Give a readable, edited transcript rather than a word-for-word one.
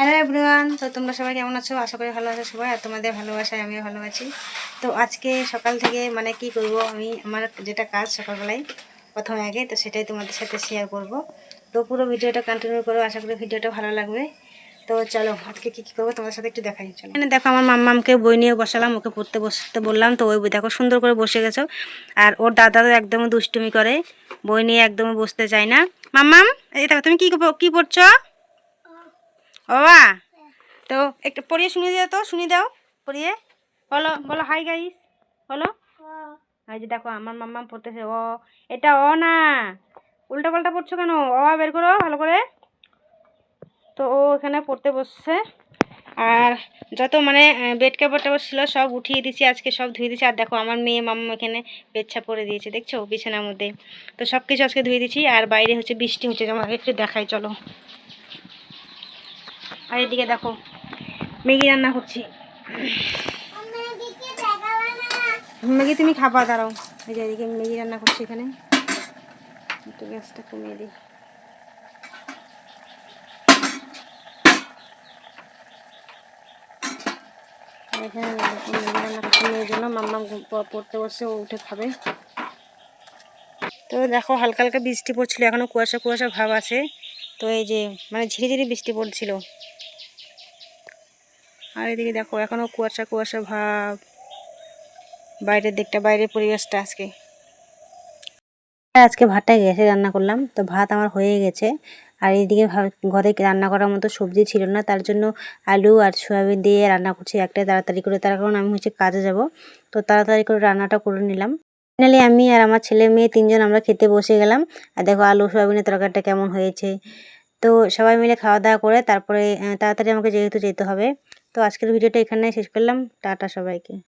Hello everyone, তো তোমরা সবাই কেমন আছো? আশা করি ভালো আছো সবাই, আর তোমাদের ভালোবাসায় আমিও ভালো আছি। তো আজকে সকাল থেকে মানে কি করব, আমি আমার যেটা কাজ সকালবেলায় প্রথমে আগে, তো সেটাই তোমাদের সাথে শেয়ার করব। তো পুরো ভিডিওটা কন্টিনিউ করো, আশা করি ভিডিওটা ভালো লাগবে। তো চলো আজকে কী কী করবো তোমাদের সাথে একটু দেখাই। চলো, এখানে দেখো আমার মাম্মামকে বই নিয়ে বসালাম, ওকে পড়তে বসতে বললাম, তো ওই বই দেখো সুন্দর করে বসে গেছো। আর ওর দাদা তো একদম দুষ্টুমি করে, বই নিয়ে একদমই বসতে চায় না। মাম্মাম, এই দেখো তুমি কি পড়ছো বাবা? তো একটু পড়িয়ে শুনিয়ে দাও, তো শুনিয়ে দাও পড়িয়ে। বলো বলো হাই গাইস বলো। এই যে দেখো আমার মাম্মাম পড়তেছে ও, এটা ও না, উল্টা পাল্টা পড়ছো কেন? ও বের করো ভালো করে। তো ও এখানে পড়তে বসছে। আর যত মানে বেড কাপড় টাপড় ছিল সব উঠিয়ে দিয়েছি, আজকে সব ধুয়ে দিয়েছি। আর দেখো আমার মেয়ে মাম্মা এখানে পেচ্ছা পরে দিয়েছে, দেখছো বিছানার মধ্যে। তো সব কিছু আজকে ধুয়ে দিয়েছি। আর বাইরে হচ্ছে বৃষ্টি হচ্ছে, যেমন একটু দেখাই চলো। আর এদিকে দেখো ম্যাগি রান্না করছি। ম্যাগি তুমি খাবা, দাঁড়াও। এই যে এদিকে ম্যাগি রান্না করছি, এখানে একটু গ্যাসটা কমিয়ে দিই। এখানে ম্যাগি রান্না করছি মেয়ের জন্য, মাম্মা পড়তে বসে, ও উঠে খাবে। তো দেখো হালকা হালকা বৃষ্টি পড়ছিল, এখনও কুয়াশা কুয়াশা ভাব আছে। তো এই যে মানে ঝিরিঝিরি বৃষ্টি পড়ছিল। আর এদিকে দেখো এখনও কুয়াশা কুয়াশা ভাব, বাইরের দিকটা, বাইরের পরিবেশটা। আজকে ভাতটা গ্যাসে রান্না করলাম, তো ভাত আমার হয়ে গেছে। আর এইদিকে ঘরে রান্না করার মতো সবজি ছিল না, তার জন্য আলু আর সয়াবিন দিয়ে রান্না করছি একটাই তাড়াতাড়ি করে, তার কারণ আমি হচ্ছে কাজে যাব। তো তাড়াতাড়ি করে রান্নাটা করে নিলাম। ফাইনালি আমি আর আমার ছেলে মেয়ে তিনজন আমরা খেতে বসে গেলাম। আর দেখো আলু সয়াবিনের তরকারিটা কেমন হয়েছে। তো সবাই মিলে খাওয়া দাওয়া করে তারপরে তাড়াতাড়ি আমাকে যেহেতু যেতে হবে। তো আজকের ভিডিওটা এখানে শেষ করলাম। টাটা সবাইকে।